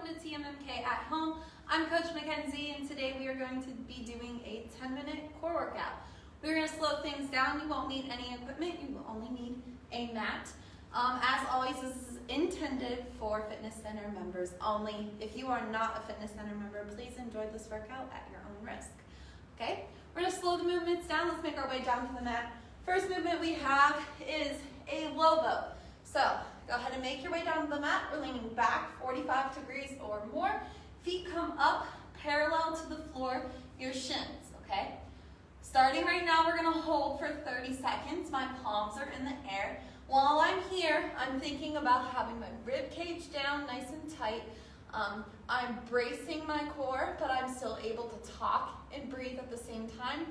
welcome to TMMK at Home. I'm Coach Mackenzie, and today we are going to be doing a 10-minute core workout. We're going to slow things down. You won't need any equipment. You will only need a mat. As always, this is intended for fitness center members only. If you are not a fitness center member, please enjoy this workout at your own risk. Okay? We're going to slow the movements down. Let's make our way down to the mat. First movement we have is a low boat. So go ahead and make your way down to the mat. We're leaning back 45 degrees or more. Feet come up parallel to the floor, your shins, okay? Starting right now, we're gonna hold for 30 seconds. My palms are in the air. While I'm here, I'm thinking about having my rib cage down nice and tight. I'm bracing my core, but I'm still able to talk and breathe at the same time.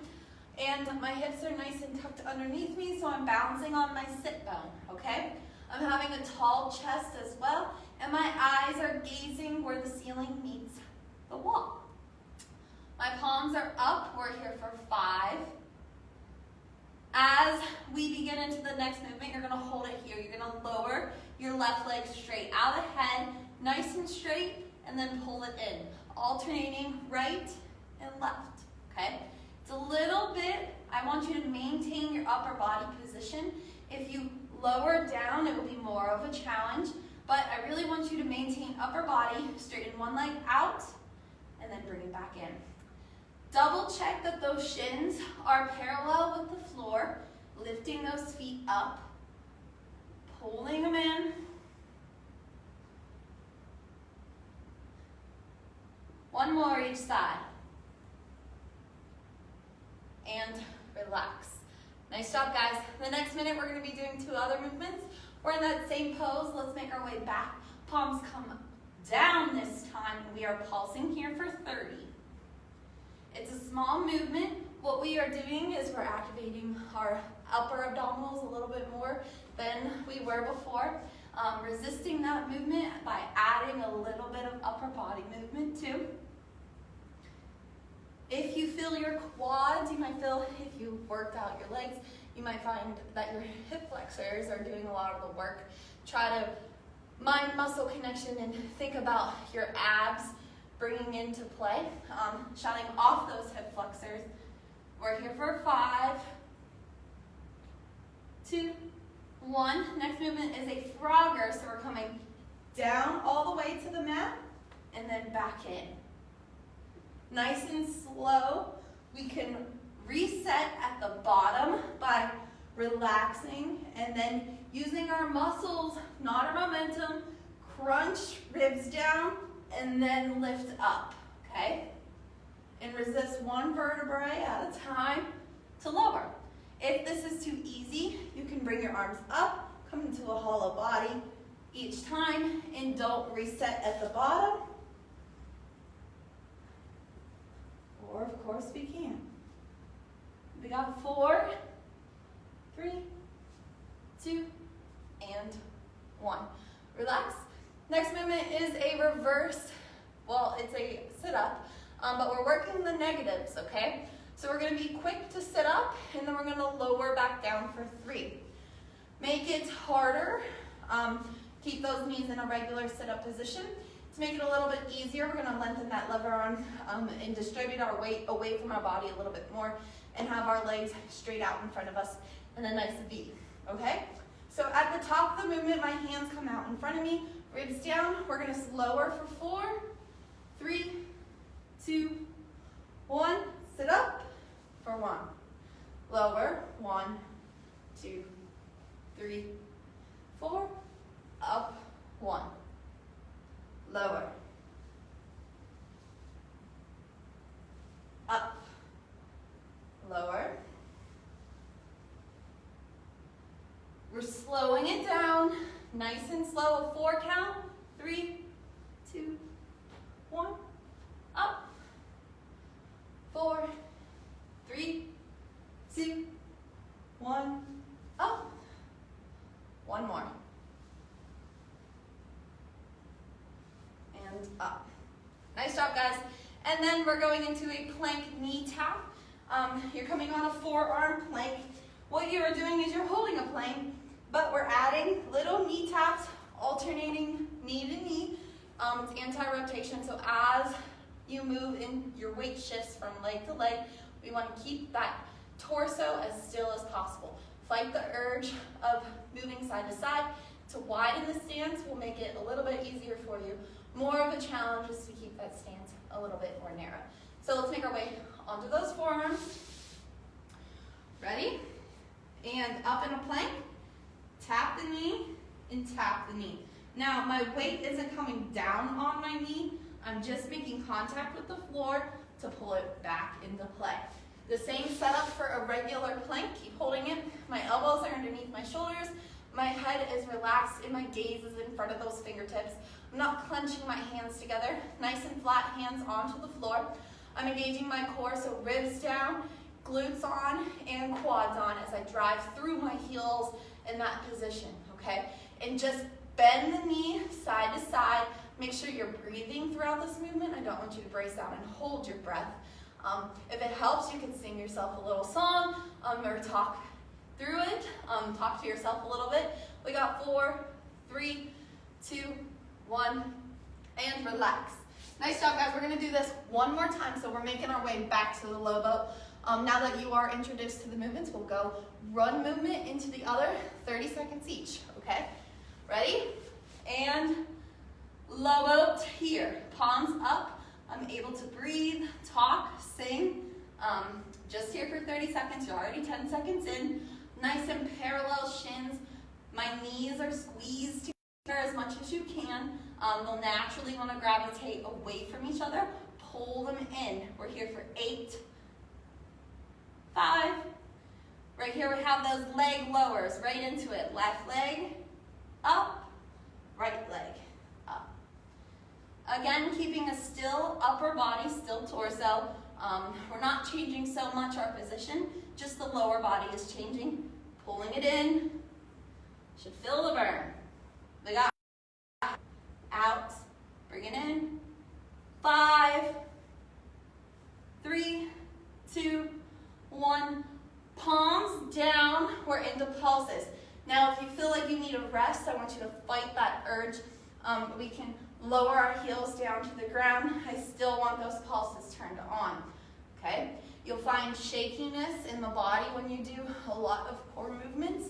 And my hips are nice and tucked underneath me, so I'm balancing on my sit bone, okay? I'm having a tall chest as well, and my eyes are gazing where the ceiling meets the wall. My palms are up. We're here for 5. As we begin into the next movement, you're going to hold it here. You're going to lower your left leg straight out ahead, nice and straight, and then pull it in, alternating right and left, okay? It's a little bit, I want you to maintain your upper body position. If you lower down, it will be more of a challenge, but I really want you to maintain upper body, straighten one leg out, and then bring it back in. Double check that those shins are parallel with the floor, lifting those feet up, pulling them in. One more each side. And relax. Nice job, guys. The next minute, we're going to be doing 2 other movements. We're in that same pose. Let's make our way back. Palms come down this time. We are pulsing here for 30. It's a small movement. What we are doing is we're activating our upper abdominals a little bit more than we were before. Resisting that movement by adding a little bit of upper body movement too. If you feel your quads, you might feel if you worked out your legs, you might find that your hip flexors are doing a lot of the work. Try to mind muscle connection and think about your abs bringing into play, shutting off those hip flexors. We're here for 5, 2, 1. Next movement is a frogger, so we're coming down all the way to the mat and then back in. Nice and slow. We can reset at the bottom by relaxing and then using our muscles, not our momentum, crunch ribs down and then lift up, okay? And resist one vertebrae at a time to lower. If this is too easy, you can bring your arms up, come into a hollow body each time, and don't reset at the bottom. Or, of course, we can. We got 4, 3, 2, and 1. Relax. Next movement is a reverse, well, it's a sit-up, but we're working the negatives, okay? So we're going to be quick to sit up, and then we're going to lower back down for 3. Make it harder. Keep those knees in a regular sit-up position. To make it a little bit easier, we're going to lengthen that lever arm and distribute our weight away from our body a little bit more and have our legs straight out in front of us in a nice V, okay? So at the top of the movement, my hands come out in front of me, ribs down. We're going to lower for 4, 3, 2, 1. Sit up for 1. Lower, 1, 2, 3, 4. Up, 1. Lower. Up. Lower. We're slowing it down. Nice and slow. A 4 count. 3, 2, 1. Up. 4, 3, 2, 1. Up. 1 more. And up. Nice job, guys. And then we're going into a plank knee tap. You're coming on a forearm plank. What you're doing is you're holding a plank, but we're adding little knee taps, alternating knee to knee, It's anti-rotation, so as you move in, your weight shifts from leg to leg. We want to keep that torso as still as possible. Fight the urge of moving side to side. To widen the stance will make it a little bit easier for you. More of a challenge is to keep that stance a little bit more narrow. So let's make our way onto those forearms. Ready? And up in a plank. Tap the knee and tap the knee. Now my weight isn't coming down on my knee. I'm just making contact with the floor to pull it back into play. The same setup for a regular plank. Keep holding it. My elbows are underneath my shoulders. My head is relaxed and my gaze is in front of those fingertips. I'm not clenching my hands together. Nice and flat, hands onto the floor. I'm engaging my core, so ribs down, glutes on, and quads on as I drive through my heels in that position, okay? And just bend the knee side to side. Make sure you're breathing throughout this movement. I don't want you to brace down and hold your breath. If it helps, you can sing yourself a little song or talk through it. Talk to yourself a little bit. We got 4, 3, 2, 1, and relax. Nice job, guys. We're going to do this one more time, so we're making our way back to the low boat. Now that you are introduced to the movements, we'll go run movement into the other, 30 seconds each, okay? Ready? And low boat here. Palms up. I'm able to breathe, talk, sing. Just here for 30 seconds. You're already 10 seconds in. Nice and parallel shins. My knees are squeezed together as much as you can. They'll naturally want to gravitate away from each other. Pull them in. We're here for 8, 5. Right here we have those leg lowers. Right into it. Left leg up, right leg up. Again, keeping a still upper body, still torso. We're not changing so much our position, just the lower body is changing. Pulling it in, should feel the burn. We got out, bring it in. 5, 3, 2, 1. Palms down, we're into pulses. Now, if you feel like you need a rest, I want you to fight that urge. We can lower our heels down to the ground. I still want those pulses turned on, okay? You'll find shakiness in the body when you do a lot of core movements.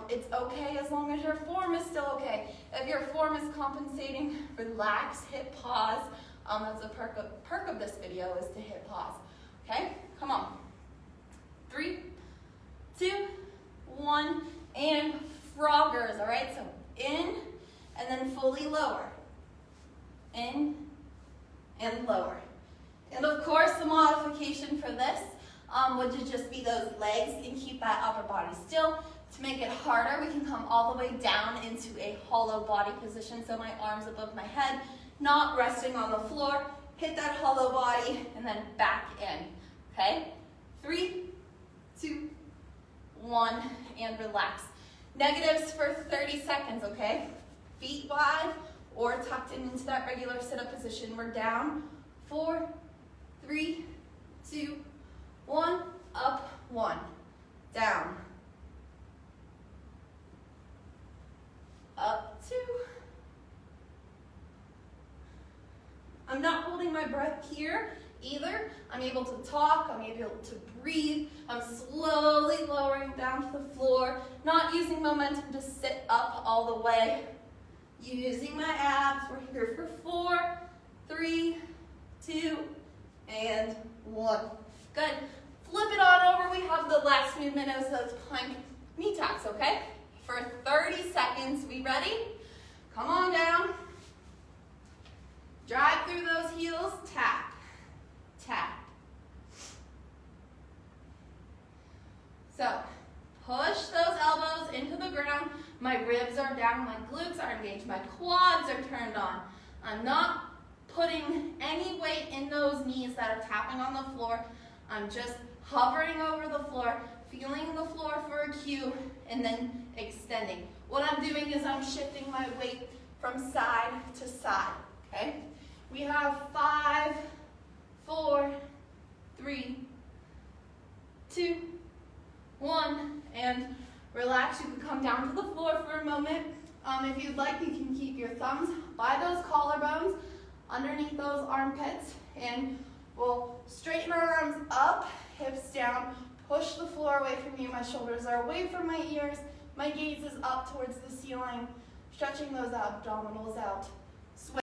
It's okay as long as your form is still okay. If your form is compensating, relax, hit pause. That's a perk of this video is to hit pause, okay? Come on. 3, 2, 1, and froggers, all right? So in, and then fully lower. In, and lower. And of course, the modification for this would just be those legs and keep that upper body still. To make it harder, we can come all the way down into a hollow body position, so my arms above my head, not resting on the floor. Hit that hollow body, and then back in, okay? 3, 2, 1, and relax. Negatives for 30 seconds, okay? Feet wide or tucked into that regular sit-up position. We're down. 4, 3, 2, 1, up, 1, down, up, 2. I'm not holding my breath here either. I'm able to talk, I'm able to breathe. I'm slowly lowering down to the floor, not using momentum to sit up all the way. Using my abs. We're here for 4, 3, 2, and 1. Good. Flip it on over. We have the last movement of those plank knee taps, okay? For 30 seconds. We ready? Come on down. Drive through those heels. Tap. Tap. So, push those elbows into the ground. My ribs are down, my glutes are engaged, my quads are turned on. I'm not putting any weight in those knees that are tapping on the floor. I'm just hovering over the floor, feeling the floor for a cue, and then extending. What I'm doing is I'm shifting my weight from side to side, okay? We have 5, 4, 3, 2, 1, and relax. You can come down to the floor for a moment. If you'd like, you can keep your thumbs by those collarbones underneath those armpits, and we'll straighten our arms up, hips down, push the floor away from you. My shoulders are away from my ears. My gaze is up towards the ceiling, stretching those abdominals out.